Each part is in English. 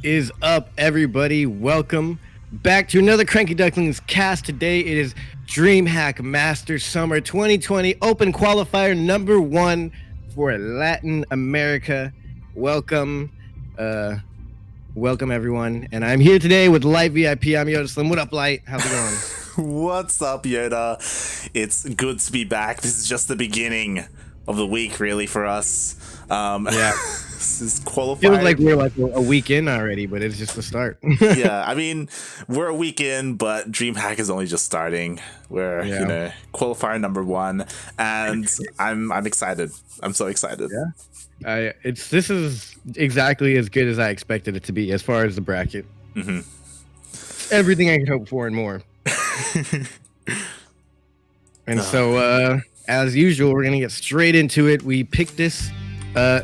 is up, everybody? Welcome back to another CranKy Ducklings cast. Today it is DreamHack Master Summer 2020 Open Qualifier #1 for Latin America. Welcome, welcome everyone. And I'm here today with Light VIP. I'm Yodaslim. What up, Light? How's it going? What's up, Yoda? It's good to be back. This is just the beginning of the week, really, for us. Yeah. This is qualifier. Feels like we're like a week in already, but it's just the start. Yeah, I mean, we're a week in, but DreamHack is only just starting. We're, qualifier #1, and I'm excited. I'm so excited. Yeah. This is exactly as good as I expected it to be as far as the bracket. Mm-hmm. Everything I could hope for and more. And so, as usual, we're gonna get straight into it. We picked this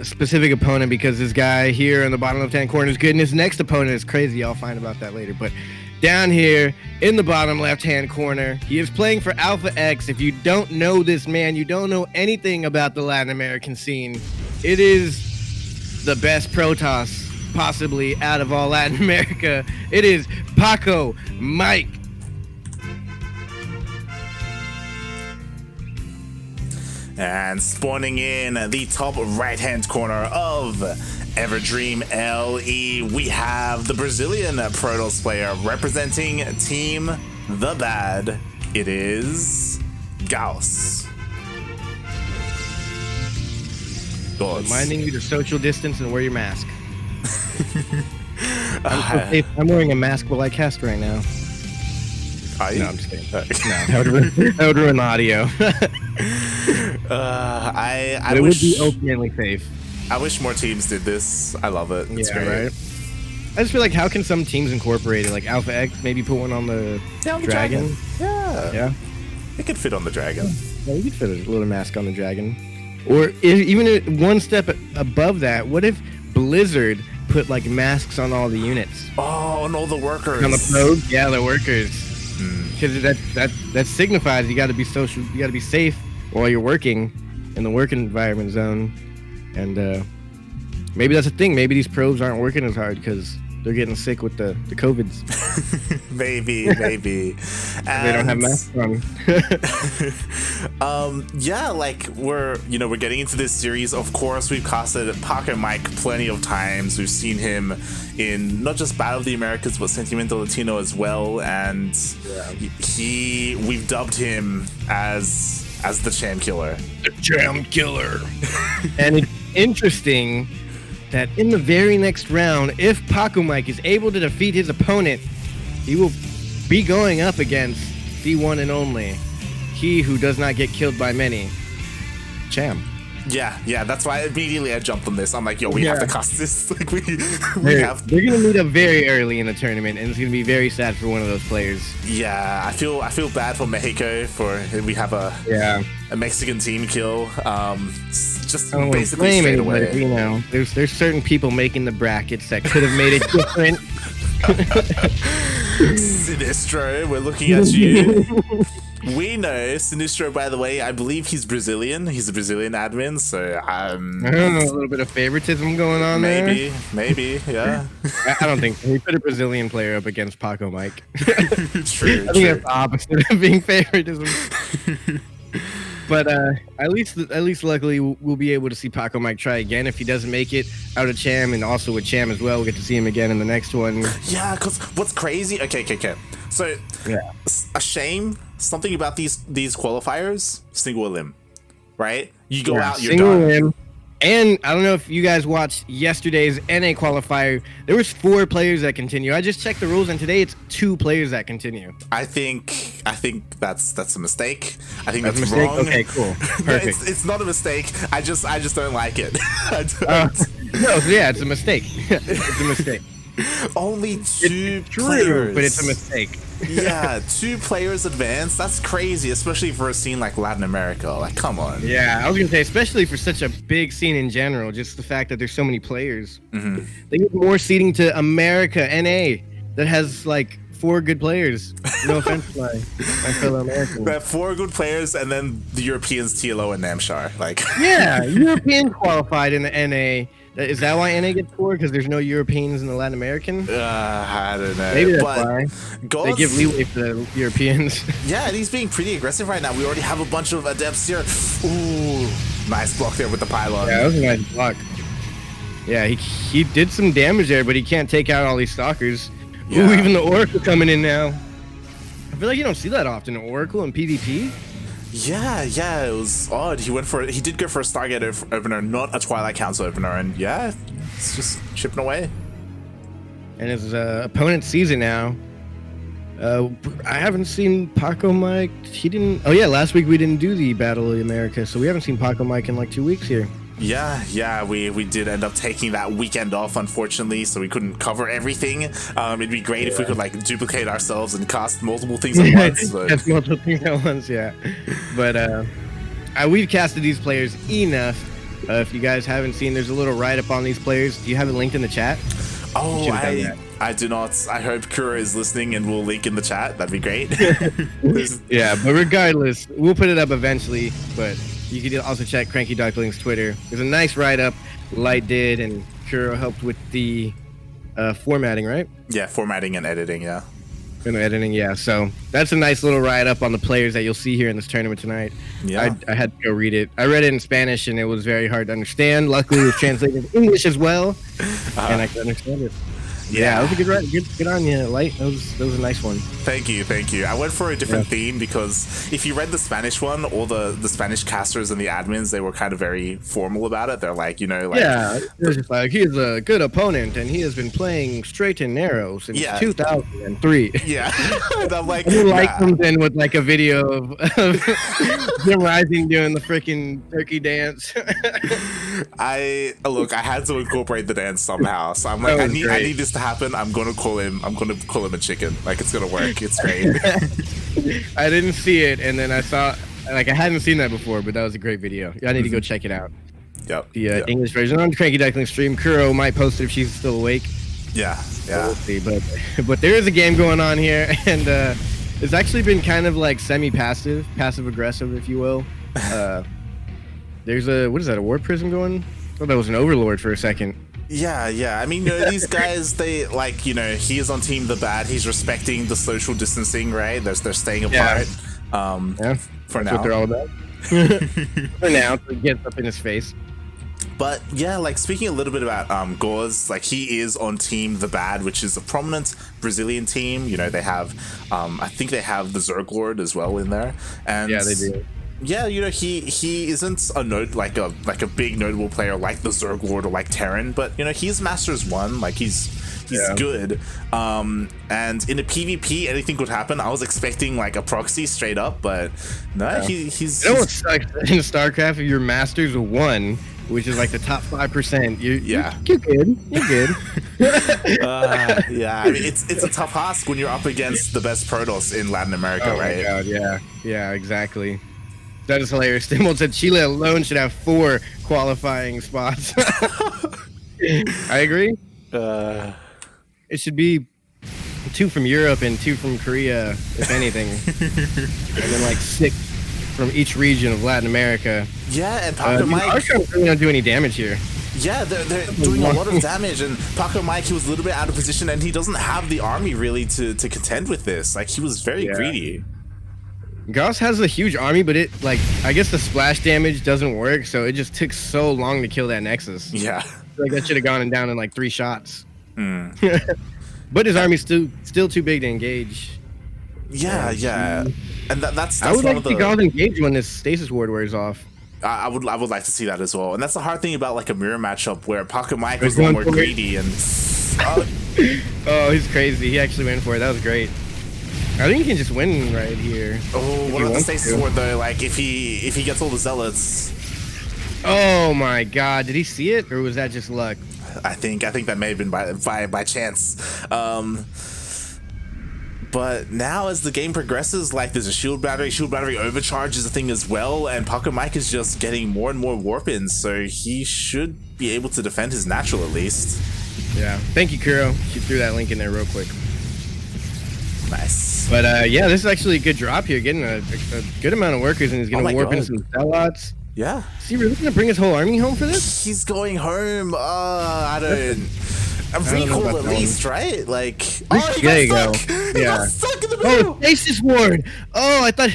specific opponent because this guy here in the bottom left-hand corner is good, and his next opponent is crazy. I'll find about that later. But down here in the bottom left-hand corner, he is playing for Alpha X. If you don't know this man, you don't know anything about the Latin American scene. It is the best Protoss possibly out of all Latin America. It is Pacomike. And spawning in the top right-hand corner of Everdream LE, we have the Brazilian Protoss player representing Team The Bad. It is Gauss. Reminding you to social distance and wear your mask. I'm wearing a mask while I cast right now. No, I'm just kidding. No, that would ruin the audio. I it wish would be openly safe. I wish more teams did this. I love it. It's great. Right. I just feel like, how can some teams incorporate it? Like Alpha X, maybe put one on the dragon. Yeah. It could fit on the dragon. Yeah, you could fit a little mask on the dragon. Or even one step above that, what if Blizzard put like masks on all the units? Oh, and all the workers. On the probes? Yeah, the workers. Because that signifies you got to be social, you got to be safe while you're working in the work environment zone. And maybe that's a thing. Maybe these probes aren't working as hard because they're getting sick with the COVIDs. maybe. They don't have masks on. Yeah, like we're getting into this series. Of course, we've casted Pacomike plenty of times. We've seen him in not just Battle of the Americas, but Sentimental Latino as well. And we've dubbed him as the Cham Killer. The Cham Killer. And it's interesting that in the very next round, if Pacomike is able to defeat his opponent, he will be going up against the one and only, he who does not get killed by many, Cham. Yeah, that's why immediately I jumped on this. I'm like, yo, we have to cast this. Like we have. They're gonna meet up very early in the tournament, and it's gonna be very sad for one of those players. Yeah, I feel bad for Mexico for we have a Mexican team kill. Just basically straight away. You know, there's certain people making the brackets that could have made it different. Sinistro, we're looking at you. We know Sinistro, by the way. I believe he's Brazilian. He's a Brazilian admin, so I don't know, a little bit of favoritism going on maybe, there. Maybe, yeah. I don't think so. We put a Brazilian player up against Pacomike. True. I think that's the opposite of being favoritism. But at least luckily we'll be able to see Pacomike try again if he doesn't make it out of Cham, and also with Cham as well. We'll get to see him again in the next one. Yeah, because what's crazy? Okay. So a shame. Something about these qualifiers, single limb, right? You go out, you're done. Limb. And I don't know if you guys watched yesterday's NA qualifier. There was 4 players that continue. I just checked the rules, and today it's 2 players that continue. I think that's a mistake. I think that's a mistake? wrong. Okay, cool. Perfect. It's not a mistake. I just don't like it. It's a mistake. It's a mistake. Only 2 players. But it's a mistake. Yeah, 2 players advanced. That's crazy, especially for a scene like Latin America. Like, come on. Yeah, I was gonna say, especially for such a big scene in general, just the fact that there's so many players. Mm-hmm. They give more seating to America, NA, that has like 4 good players. No offense to my fellow Americans. We have 4 good players, and then the Europeans, TLO and Namshar. Like, yeah, European qualified in the NA. Is that why NA gets 4? Because there's no Europeans in the Latin American? I don't know. Maybe that's but why. Gauss, They give leeway for the Europeans. Yeah, and he's being pretty aggressive right now. We already have a bunch of adepts here. Ooh, nice block there with the pylon. Yeah, that was a nice block. Yeah, he did some damage there, but he can't take out all these stalkers. Yeah. Ooh, even the Oracle coming in now. I feel like you don't see that often. Oracle and PvP. Yeah, it was odd. He did go for a Stargate opener, not a Twilight Council opener, and yeah, it's just chipping away. And his opponent sees it now. I haven't seen Pacomike. He didn't. Oh yeah, last week we didn't do the Battle of America, so we haven't seen Pacomike in like 2 weeks here. Yeah, we did end up taking that weekend off, unfortunately, so we couldn't cover everything. It'd be great if we could like duplicate ourselves and cast multiple things at once. Cast multiple things at once, yeah. But we've casted these players enough. If you guys haven't seen, there's a little write-up on these players. Do you have it linked in the chat? Oh, I do not. I hope Kuro is listening and will link in the chat. That'd be great. Yeah, but regardless, we'll put it up eventually. But you can also check CranKy Ducklings Twitter. There's a nice write-up Light did, and Kuro helped with the formatting, right? Yeah, formatting and editing, yeah. And editing, yeah. So that's a nice little write-up on the players that you'll see here in this tournament tonight. Yeah. I had to go read it. I read it in Spanish, and it was very hard to understand. Luckily, it was translated in English as well, and I could understand it. Yeah, that was a good write. Good on you, Light. That was a nice one. Thank you. I went for a different theme because if you read the Spanish one, all the Spanish casters and the admins, they were kind of very formal about it. They're like, yeah, they're just like, he's a good opponent and he has been playing straight and narrow since 2003. Yeah, and I'm like, and Light comes in with like a video of Jim Rising doing the freaking turkey dance. I had to incorporate the dance somehow, so I'm like, I need this to happen. I'm gonna call him a chicken. Like, it's gonna work. It's great. I didn't see it, and then I saw, like, I hadn't seen that before, but that was a great video. I need to go check it out. Yep. The English version on CranKy Duckling stream. Kuro might post it if she's still awake. Yeah. We'll see, but there is a game going on here, and it's actually been kind of like semi-passive, passive-aggressive, if you will. There's what is that, a war prism going? I thought that was an overlord for a second. Yeah. I mean, these guys, they like, he is on team the bad. He's respecting the social distancing, right? They're staying apart. For That's now. what they're all about. For now, so it gets up in his face. But yeah, like, speaking a little bit about Gauss, like, he is on team the bad, which is a prominent Brazilian team. They have, I think they have the Zerg Lord as well in there. And yeah, they do. Yeah, he isn't like a big notable player like the Zerg Lord or like Terran, but he's Masters 1, like he's good. And in a PvP, anything could happen. I was expecting like a proxy straight up, but no, he's. What sucks in StarCraft? If you're Masters 1, which is like the top 5%, you're good. You're good. Yeah, I mean, it's a tough ask when you're up against the best Protoss in Latin America, right? Oh my god, yeah, exactly. That is hilarious. Stimmel said Chile alone should have 4 qualifying spots. I agree. It should be 2 from Europe and 2 from Korea, if anything. And then like 6 from each region of Latin America. Yeah, and Pacomike really don't do any damage here. Yeah, they're doing a lot of damage, and Pacomike, he was a little bit out of position, and he doesn't have the army really to contend with this. Like, he was very greedy. Gauss has a huge army, but I guess the splash damage doesn't work, so it just took so long to kill that Nexus. Yeah. I feel like that should have gone down in like 3 shots. But his army's still too big to engage. Yeah. And that's I would one like of to see Gauss engage when this stasis ward wears off. I would like to see that as well. And that's the hard thing about like a mirror matchup where Pacomike was a little more greedy and oh, he's crazy. He actually went for it. That was great. I think he can just win right here. Oh, what about the stasis ward though? Like, if he gets all the zealots. Oh my god, did he see it, or was that just luck? I think that may have been by chance. But now as the game progresses, like, there's a shield battery overcharge is a thing as well, and Pacomike is just getting more and more warp-ins, so he should be able to defend his natural at least. Yeah, thank you, Kuro. She threw that link in there real quick. Nice. But yeah, this is actually a good drop here, getting a good amount of workers, and he's gonna warp in some zealots. Yeah. Is he really gonna bring his whole army home for this? He's going home. I don't. A recall at least, right? Like, oh, there you go. He got stuck in the Oh, middle. stasis ward. Oh, I thought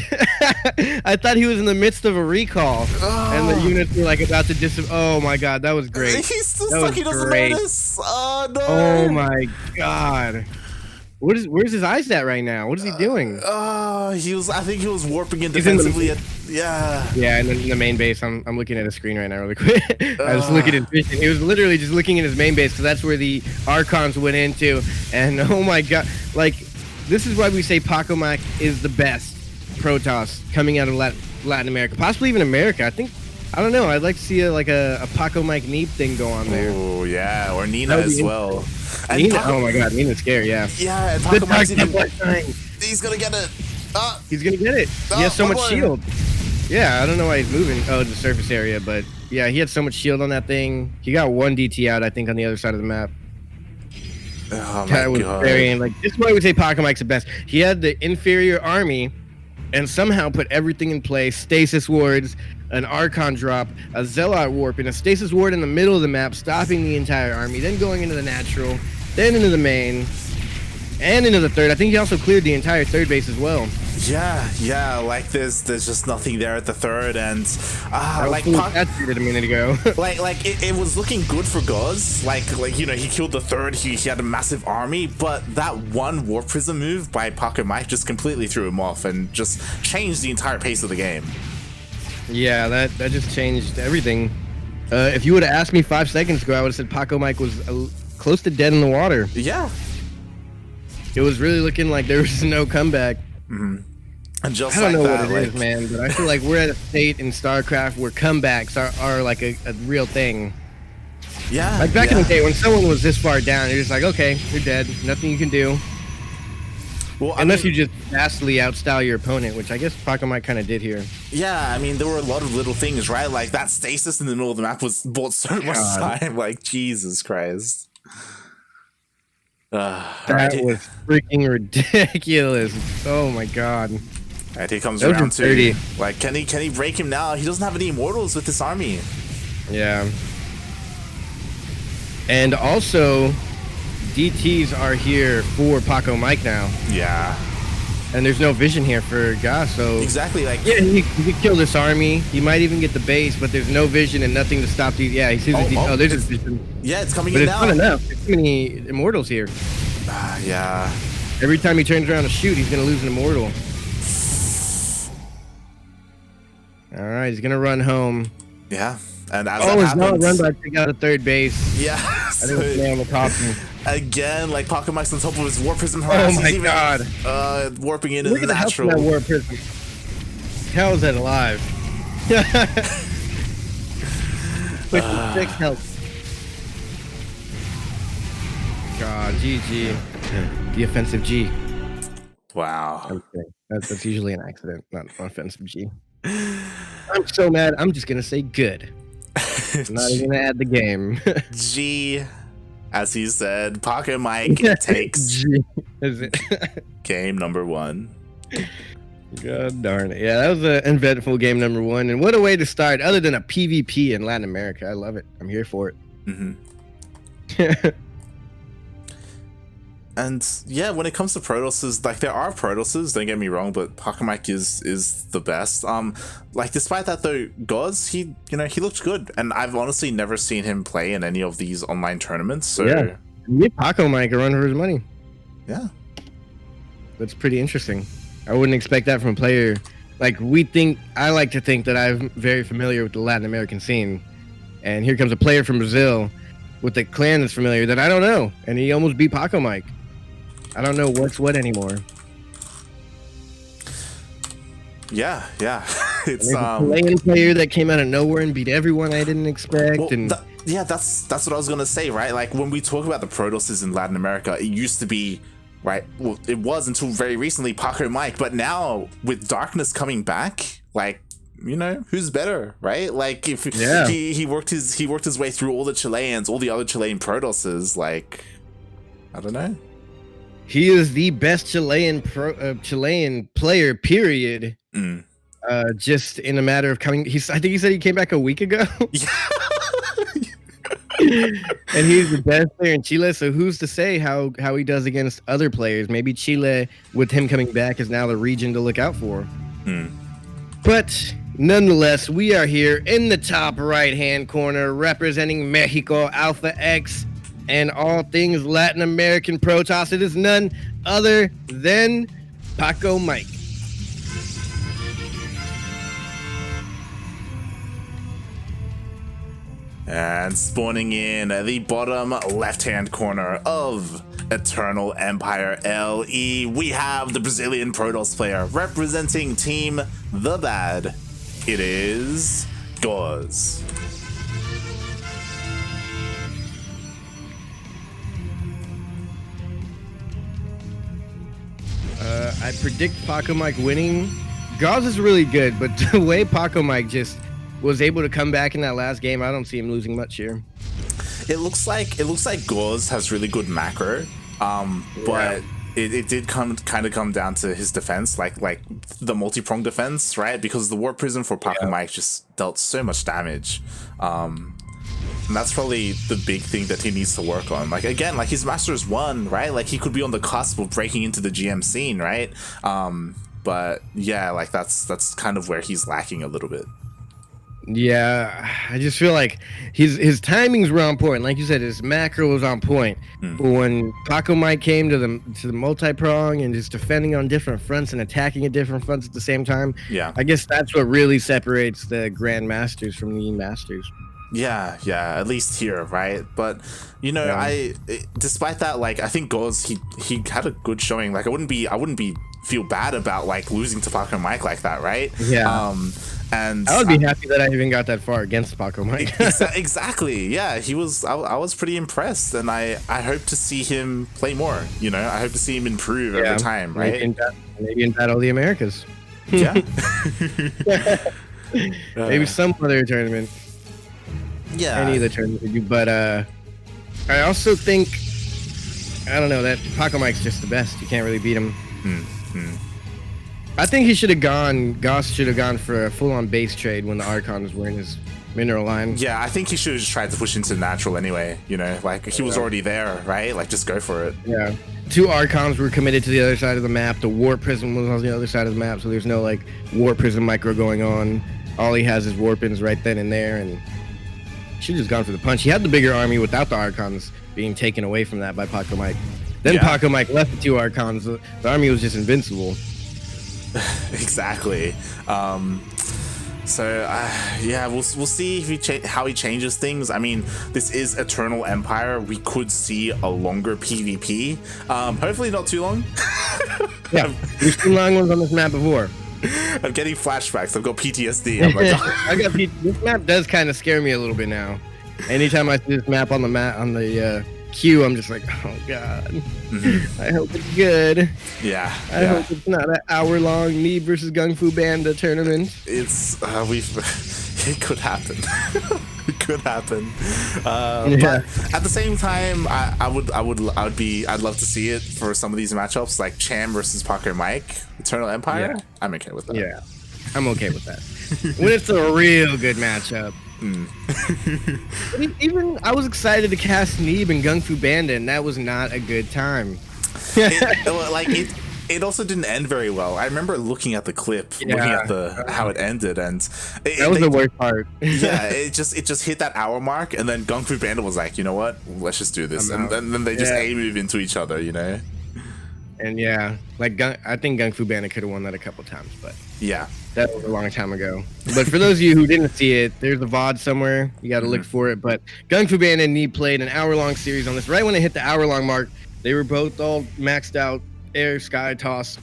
I thought he was in the midst of a recall, and the units were like about to disappear. Oh my god, that was great. He's still stuck. He doesn't notice. Oh no. Oh my god. Where's his eyes at right now? What is he doing? I think he was warping in defensively. Yeah, in the main base. I'm looking at his screen right now really quick. I was looking at his vision. He was literally just looking at his main base because that's where the Archons went into. And oh my god, like this is why we say Pacomike is the best Protoss coming out of Latin America, possibly even America. I don't know. I'd like to see a Pacomike Neeb thing go on there. Oh yeah, or Nina as well. Nina, oh my god, Nina's scary. Yeah. Yeah, and he's gonna get it. He's gonna get it. He has so much shield. Yeah, I don't know why he's moving. Oh, the surface area, but yeah, he had so much shield on that thing. He got one DT out, I think, on the other side of the map. Oh my god. This is why we say Pacomike's the best. He had the inferior army and somehow put everything in place. Stasis wards, an Archon drop, a Zealot warp, and a Stasis ward in the middle of the map, stopping the entire army, then going into the natural, then into the main, and into the third. I think he also cleared the entire third base as well. Yeah, like there's just nothing there at the third, and like that's a minute ago. like it was looking good for Gauss. Like you know, he killed the third. He had a massive army, but that one Warp Prism move by Pacomike just completely threw him off and just changed the entire pace of the game. Yeah, that just changed everything. If you would have asked me 5 seconds ago, I would have said Pacomike was close to dead in the water. Yeah, it was really looking like there was no comeback. Mm-hmm. And just I don't know that, what it is, man, but I feel like we're at a state in StarCraft where comebacks are like a real thing. Yeah. Like back in the day when someone was this far down, you're just like, okay, you're dead. Nothing you can do. Well, unless you just vastly outstyle your opponent, which I guess Pacomike kind of did here. Yeah, I mean, there were a lot of little things, right? Like that stasis in the middle of the map bought so much time. Like, Jesus Christ. That was freaking ridiculous. Oh my god. Alright, here comes round 2. Like, can he break him now? He doesn't have any immortals with this army. Yeah. And also, DTs are here for Pacomike now. Yeah. And there's no vision here for Gauss, so... Exactly, like... Yeah, he could kill this army. He might even get the base, but there's no vision and nothing to stop these... Yeah, he sees the DT. Oh, there's his vision. Yeah, it's coming in now. But it's not enough. There's too many immortals here. Yeah. Every time he turns around to shoot, he's going to lose an immortal. Alright, he's going to run home. Yeah. And as that happens, not run by take out a third base. Yeah. I think it's man with Coffin. Again, like Pacomike's on top of his Warp Prism. Oh my god. Warping into the natural. Look at the Warp Prism. How is that alive? 56 health. God, GG. The offensive G. Wow. That's usually an accident, not an offensive G. I'm so mad. I'm just gonna say good. I'm not even gonna add the game. G, as he said, Pacomike takes G. game number 1. God darn it. Yeah, that was an eventful game number 1. And what a way to start, other than a PvP in Latin America. I love it. I'm here for it. Mm-hmm. And yeah, when it comes to Protosses, like there are Protosses, don't get me wrong, but Pacomike is the best. Like despite that though, Gauss, he looked good, and I've honestly never seen him play in any of these online tournaments. So yeah, give Pacomike a run for his money. Yeah, that's pretty interesting. I wouldn't expect that from a player. Like I like to think that I'm very familiar with the Latin American scene, and here comes a player from Brazil with a clan that's familiar that I don't know, and he almost beat Pacomike. I don't know what's what anymore. Yeah. It's a Chilean player that came out of nowhere and beat everyone I didn't expect. Well, that's what I was gonna say, right? Like when we talk about the Protosses in Latin America, it used to be, right? Well, it was until very recently Pacomike, but now with Darkness coming back, like, you know, who's better, right? Like if he worked his way through all the Chileans, all the other Chilean Protosses, like, I don't know. He is the best Chilean player, period. Just in a matter of coming. I think he said he came back a week ago. Yeah. And he's the best player in Chile, so who's to say how he does against other players? Maybe Chile, with him coming back, is now the region to look out for. But nonetheless, we are here in the top right-hand corner, representing Mexico, Alpha X, and all things Latin American Protoss. It is none other than Pacomike. And spawning in at the bottom left-hand corner of Eternal Empire LE, we have the Brazilian Protoss player representing Team The Bad. It is Gauss. I predict Pacomike winning. Gauss is really good, but the way Pacomike just was able to come back in that last game, I don't see him losing much here. It looks like Gauss has really good macro, but it did kind of come down to his defense, like the multi-pronged defense, right? Because the Warp Prism for Pacomike just dealt so much damage. And that's probably the big thing that he needs to work on. Like, again, like his Master's 1, right? Like he could be on the cusp of breaking into the GM scene, right? But yeah, like that's kind of where he's lacking a little bit. Yeah, I just feel like his timings were on point. Like you said, his macro was on point. But when Pacomike came to the multi-prong and just defending on different fronts and attacking at different fronts at the same time, I guess that's what really separates the Grandmasters from the Masters. Yeah, at least here, right? But you know, despite that, like I think Gauss he had a good showing. Like I wouldn't be feel bad about like losing to Pacomike like that, right? Yeah. And I would be happy that I even got that far against Pacomike. Exactly. Yeah, he was. I was pretty impressed, and I hope to see him play more. You know, I hope to see him improve every time, right? Maybe in Battle of the Americas. Yeah. Maybe some other tournament. Yeah. Any other tournament would do, but I also think that Pacomike's just the best. You can't really beat him. I think he should have gone. Gauss should have gone for a full-on base trade when the Archons were in his mineral line. Yeah, I think he should have just tried to push into natural anyway. You know, like he was already there, right? Like just go for it. Yeah. 2 Archons were committed to the other side of the map. The Warp Prism was on the other side of the map, so there's no like Warp Prism micro going on. All he has is Warpins right then and there, and should have just gone for the punch. He had the bigger army without the Archons being taken away from that by Pacomike. Then Pacomike left the 2 Archons. The army was just invincible. Exactly. So we'll see if how he changes things. I mean, this is Eternal Empire. We could see a longer PvP. Hopefully not too long. Yeah, we've seen long ones on this map before. I'm getting flashbacks. I've got PTSD. I'm like, this map does kind of scare me a little bit now. Anytime I see this map on the queue, I'm just like, oh god. I hope it's good. Yeah. I hope it's not an hour-long me versus Gung Fu Banda tournament. It's it could happen. It could happen. But at the same time, I'd love to see it for some of these matchups, like Cham versus Pacomike, Eternal Empire. Yeah. I'm okay with that. Yeah, I'm okay with that. When it's a real good matchup. Even I was excited to cast Neeb and Gung Fu Banda, and that was not a good time. It also didn't end very well. I remember looking at the clip, looking at how it ended, and that was the worst part. Yeah, it just hit that hour mark, and then Gung Fu Banda was like, you know what, let's just do this, and then they just A-move into each other, you know. And I think Gung Fu Banda could have won that a couple times, but that was a long time ago. But for those of you who didn't see it, there's a VOD somewhere. You got to look for it. But Gung Fu Banda and Neeb played an hour-long series on this. Right when it hit the hour-long mark, they were both all maxed out air sky toss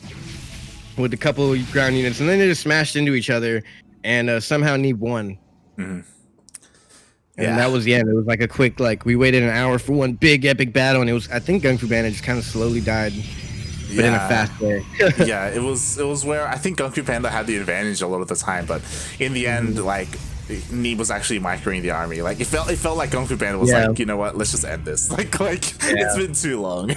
with a couple of ground units, and then they just smashed into each other, and somehow Neeb won. And that was the end. It was like a quick, we waited an hour for one big epic battle, and I think Gung Fu Banda just kind of slowly died. But in a fast way. Yeah, it was where I think Gung Fu Panda had the advantage a lot of the time, but in the end, Neeb was actually microing the army. Like it felt like Gung Fu Panda was like, you know what, let's just end this. It's been too long.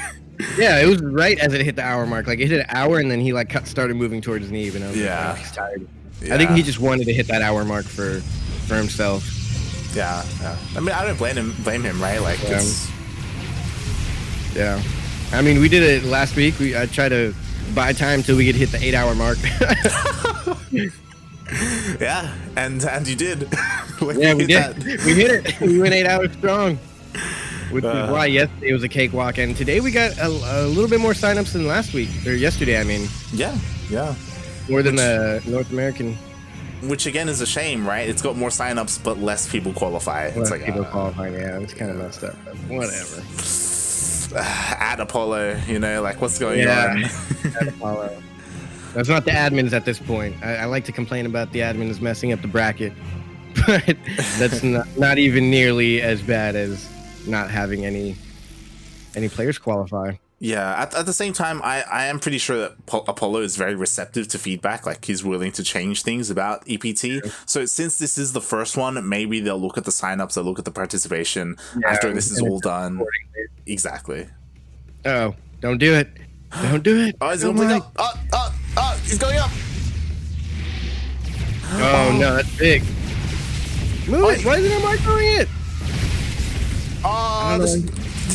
Yeah, it was right as it hit the hour mark. Like it hit an hour, and then he started moving towards Neeb, and I was like, oh, he's tired. I think he just wanted to hit that hour mark for himself. Yeah. I mean, I don't blame him, right? Like, yeah. I mean, we did it last week. I tried to buy time till we could hit the 8-hour mark. Yeah, and you did. Yeah, we did. We hit it. We went 8 hours strong. Which is why yesterday was a cakewalk, and today we got a little bit more signups than last week, or yesterday, I mean. Yeah. More than the North American. Which again is a shame, right? It's got more signups, but less people qualify. It's like people qualify. Yeah, it's kind of messed up. But whatever. Add Apollo, like what's going on? Add Apollo. That's not the admins at this point. I like to complain about the admins messing up the bracket, but that's not even nearly as bad as not having any players qualify. Yeah, at the same time, I am pretty sure that Apollo is very receptive to feedback. Like, he's willing to change things about EPT. So since this is the first one, maybe they'll look at the signups, they'll look at the participation after this is all done. Exactly. Oh, don't do it. Don't do it. Oh, he's going up. Oh, he's going up. Oh, no, that's big. Move it. Why isn't it microing it? Oh,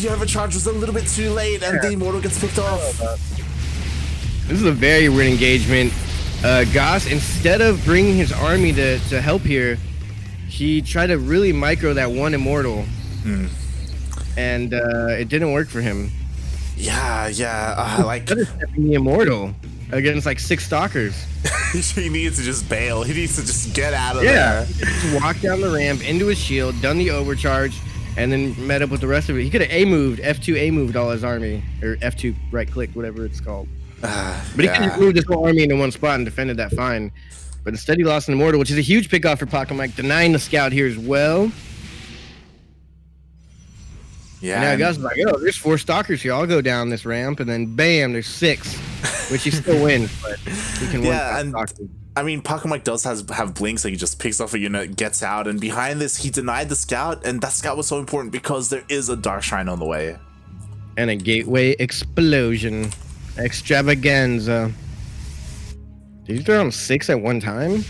the overcharge was a little bit too late, and the Immortal gets picked off. This is a very weird engagement. Gauss, instead of bringing his army to help here, he tried to really micro that one Immortal, and it didn't work for him. Yeah. Like stepping the Immortal against like 6 Stalkers. He needs to just bail. He needs to just get out of there. Just walk down the ramp into his shield, done the overcharge, and then met up with the rest of it. He could have A-moved, F2 A-moved all his army, or F2 right-clicked, whatever it's called. But he could have moved his whole army into one spot and defended that fine. But instead he lost an Immortal, which is a huge pickoff for Pacomike, denying the scout here as well. Yeah. And now Gus is like, oh, there's 4 Stalkers here. I'll go down this ramp, and then bam, there's 6, which he still wins, but he can win. And I mean, Pacomike does have blinks, like he just picks off a unit, gets out, and behind this, he denied the scout, and that scout was so important because there is a Dark Shrine on the way. And a gateway explosion. Extravaganza. Did you throw him 6 at one time?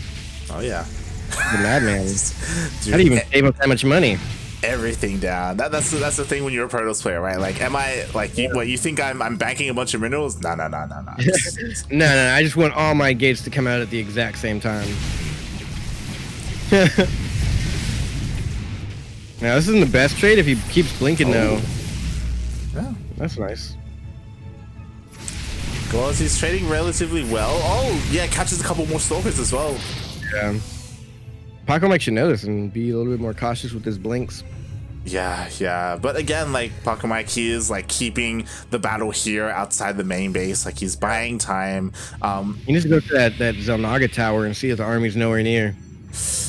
Oh, yeah. The madman. How do you even save up that much money? Everything down. That's the thing when you're a Protoss player, right? Like, am I like you think I'm banking a bunch of minerals? No. No. I just want all my gates to come out at the exact same time. Now this isn't the best trade if he keeps blinking though. Yeah, that's nice. Gauss, he's trading relatively well. Oh yeah, catches a couple more Stalkers as well. Yeah. Pacomike should know this and be a little bit more cautious with his blinks. Yeah. But again, like Pacomike, he is like keeping the battle here outside the main base. Like he's buying time. He needs to go to that Zelnaga tower and see if the army's nowhere near.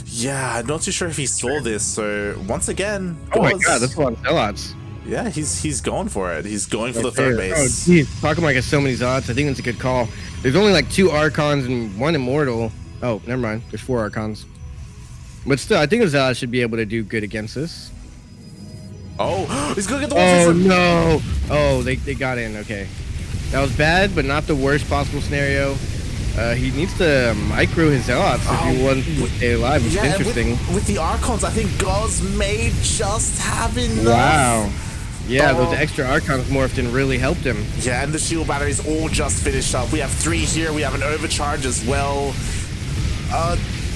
Yeah, I'm not too sure if he saw this. So once again, oh my god, that's a lot of Zealots. Yeah, he's going for it. He's going for the third base. Oh geez, Pacomike has so many Zealots. I think that's a good call. There's only like 2 Archons and 1 Immortal. Oh, never mind. There's 4 Archons. But still, I think the Zealots should be able to do good against this. Oh, he's gonna get the one. Oh no! Oh, they got in. Okay, that was bad, but not the worst possible scenario. He needs to micro his Zealots if he wants to stay alive, which is interesting. With the Archons, I think Gauss may just have enough. Wow. Yeah, those extra Archons morphed and really helped him. Yeah, and the shield batteries all just finished up. We have 3 here. We have an overcharge as well.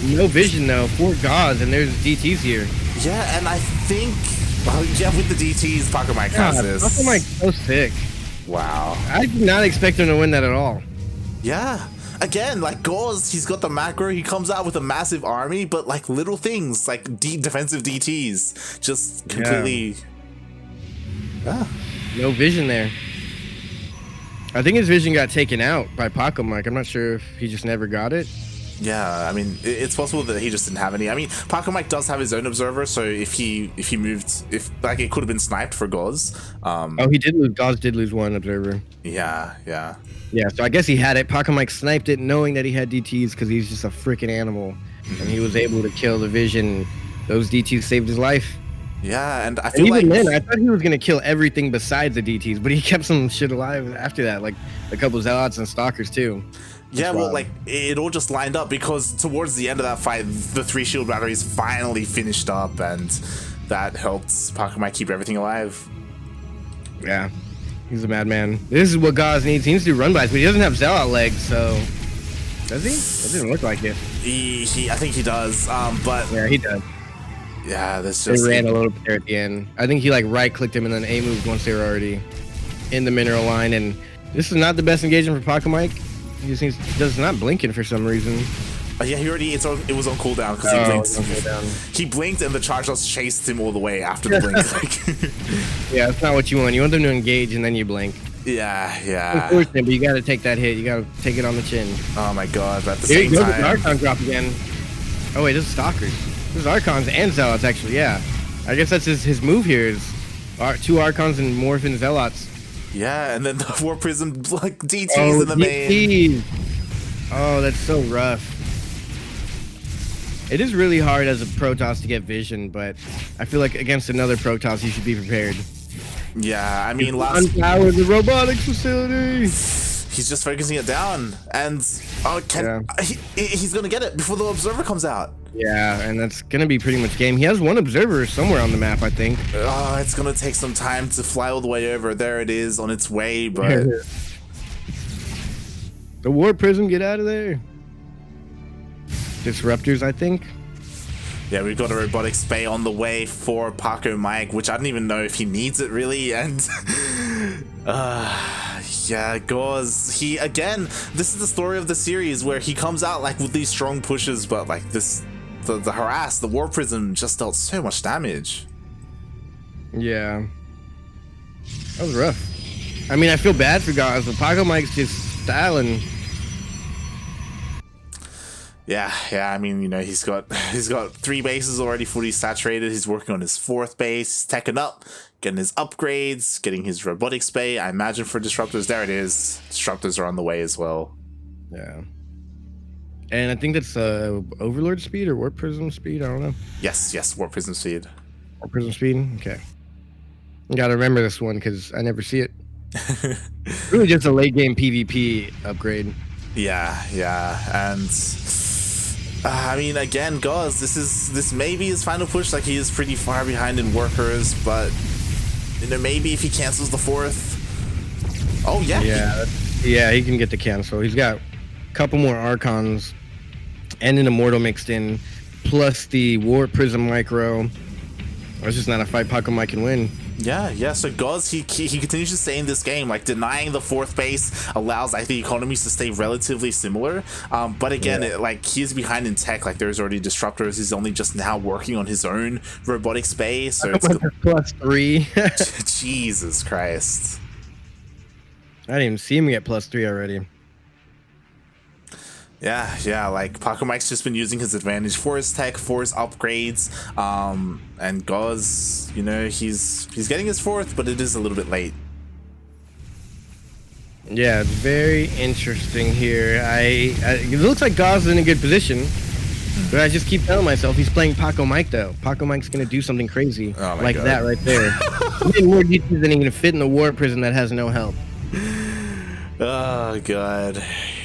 No vision though, 4 Gauss, and there's DTs here. Yeah, and I think, with the DTs, Pacomike has this. Pacomike's so sick. Wow. I did not expect him to win that at all. Yeah. Again, like Gauss, he's got the macro, he comes out with a massive army, but like little things, like defensive DTs, just completely... Yeah. No vision there. I think his vision got taken out by Pacomike. I'm not sure if he just never got it. Yeah, I mean, it's possible that he just didn't have any. I mean, Pacomike does have his own observer, so if he moved, like it could have been sniped for Gauss. Oh, he did lose. Gauss did lose 1 observer. Yeah. So I guess he had it. Pacomike sniped it, knowing that he had DTs because he's just a freaking animal, and he was able to kill the vision. Those DTs saved his life. Yeah, and I feel even like then, I thought he was gonna kill everything besides the DTs, but he kept some shit alive after that, like a couple Zealots and Stalkers too. Yeah, well, like, it all just lined up because towards the end of that fight, the 3 shield batteries finally finished up, and that helped Pacomike keep everything alive. Yeah, he's a madman. This is what Gauss needs. He needs to do run bys, but he doesn't have Zealot legs, so... Does he? It didn't look like it. I think he does, but... Yeah, he does. Yeah, that's just... They ran a little bit there at the end. I think he, like, right-clicked him and then A-moved once they were already in the mineral line, and this is not the best engagement for Pacomike. He just does not blinking for some reason. Yeah, he already it was on cooldown because he blinked. He blinked and the Chargers chased him all the way after the blink. Yeah, that's not what you want. You want them to engage and then you blink. Yeah. Unfortunate, but you got to take that hit. You got to take it on the chin. Oh my god! But at the same time, the Archon drop again. Oh wait, this is Stalkers. This is Archons and Zealots actually. Yeah, I guess that's his move here is 2 Archons and Morphin Zealots. Yeah, and then the War Prism like DTs in the main. Oh, that's so rough. It is really hard as a Protoss to get vision, but I feel like against another Protoss, you should be prepared. Yeah, I mean, unpower the robotics facility. He's just focusing it down, and he's gonna get it before the observer comes out. Yeah, and that's gonna be pretty much game. He has 1 observer somewhere on the map, I think. Oh, it's gonna take some time to fly all the way over. There it is on its way, but the War Prism, get out of there. Disruptors, I think. Yeah, we've got a robotic spay on the way for Pacomike, which I don't even know if he needs it really, and yeah, Gauss, he again, this is the story of the series where he comes out like with these strong pushes, but like this the harass, the War Prism just dealt so much damage. Yeah. That was rough. I mean, I feel bad for Gauss, but Pacomike's just styling. Yeah, I mean, you know, he's got 3 bases already fully saturated. He's working on his 4th base, teching up, getting his upgrades, getting his robotic spay. I imagine for disruptors, there it is. Disruptors are on the way as well. Yeah. And I think that's Overlord speed or Warp Prism speed. I don't know. Yes, Warp Prism speed. Warp Prism speed. Okay. You gotta remember this one because I never see it. Really, just a late game PvP upgrade. Yeah, and I mean, again, Gauss, this may be his final push. Like, he is pretty far behind in workers, but you know, maybe if he cancels the 4th. Oh yeah. Yeah, he can get the cancel. He's got a couple more Archons and an Immortal mixed in, plus the Warp Prism Micro. It's just not a fight Pacomike can win. Yeah. So Gauss, he continues to stay in this game. Like, denying the 4th base allows like the economies to stay relatively similar. But again, he's behind in tech. Like, there's already disruptors. He's only just now working on his own robotic space. So it's +3. Jesus Christ! I didn't even see him get +3 already. Yeah, like Pacomike's just been using his advantage for his tech, for his upgrades, and Gauss, you know, he's getting his 4th, but it is a little bit late. Yeah, it's very interesting here. It looks like Gauss is in a good position, but I just keep telling myself he's playing Pacomike though. Pacomike's gonna do something crazy like God. That right there. He did more DTs than he can fit in the War Prison that has no help. Oh God.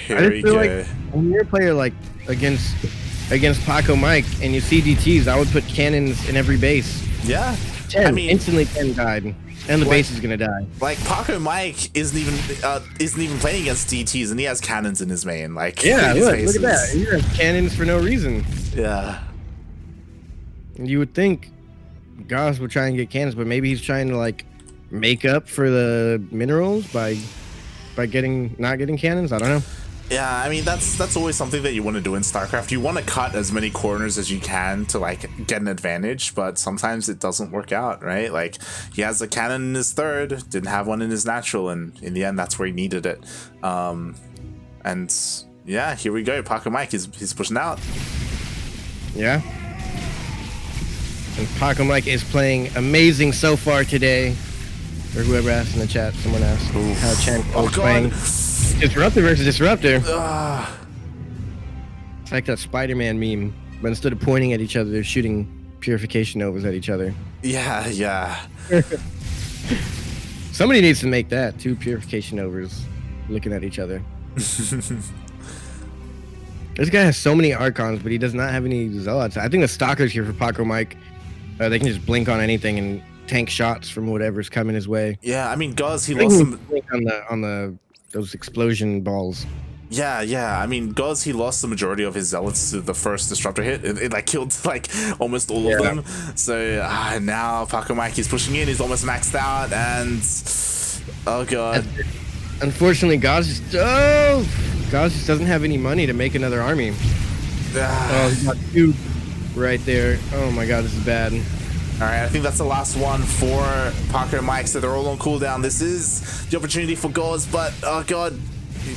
Here we go. Like when you're a player like against Pacomike and you see DTs, I would put cannons in every base. Yeah. 10, I mean, instantly 10 died. And the base is gonna die. Like, Pacomike isn't even playing against DTs, and he has cannons in his main. Like, yeah, look at that. He has cannons for no reason. Yeah. You would think Gauss would try and get cannons, but maybe he's trying to like make up for the minerals by not getting cannons. I don't know. Yeah, I mean, that's always something that you want to do in StarCraft. You want to cut as many corners as you can to like get an advantage, but sometimes it doesn't work out, right? Like, he has a cannon in his 3rd, didn't have one in his natural, and in the end, that's where he needed it. And yeah, here we go. Pacomike, he's pushing out. Yeah. And Pacomike is playing amazing so far today. Or whoever asked in the chat, someone asked how Chan was playing. Disruptor versus Disruptor. It's like that Spider-Man meme, but instead of pointing at each other, they're shooting Purification Novas at each other. Yeah. Somebody needs to make that, 2 Purification Novas looking at each other. This guy has so many Archons, but he does not have any Zealots. I think the Stalkers here for Pacomike, they can just blink on anything and tank shots from whatever's coming his way. Yeah, I mean, Gauss, he I think lost he some. blink on the those explosion balls. Yeah. I mean, Gauss, he lost the majority of his zealots to the first disruptor hit. It like killed like almost all of them. So now Pacomike is pushing in. He's almost maxed out, and oh god. Unfortunately, Gauss just doesn't have any money to make another army. Oh, he's got 2 right there. Oh my god, this is bad. All right, I think that's the last one for Pacomike. So they're all on cooldown. This is the opportunity for Gauss, but oh god,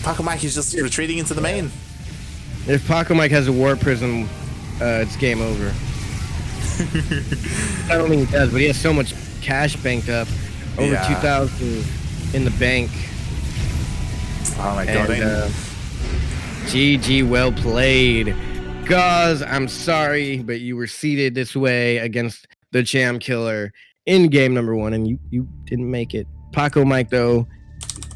Pacomike is just retreating into the main. If Pacomike has a War Prism, it's game over. I don't think he does, but he has so much cash banked up. Over 2,000 in the bank. Oh my god. And, GG, well played. Gauss, I'm sorry, but you were seated this way against the Cham Killer in game number 1, and you didn't make it. Pacomike, though,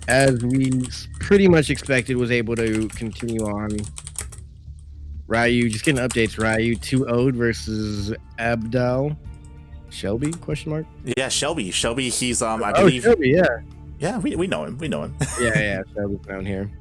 as we pretty much expected, was able to continue on. Ryu, just getting updates. Ryu 2-0'd versus Abdal. Shelby, question mark? Yeah, Shelby, he's I believe. Shelby, yeah. Yeah, we know him. Yeah, Shelby's down here.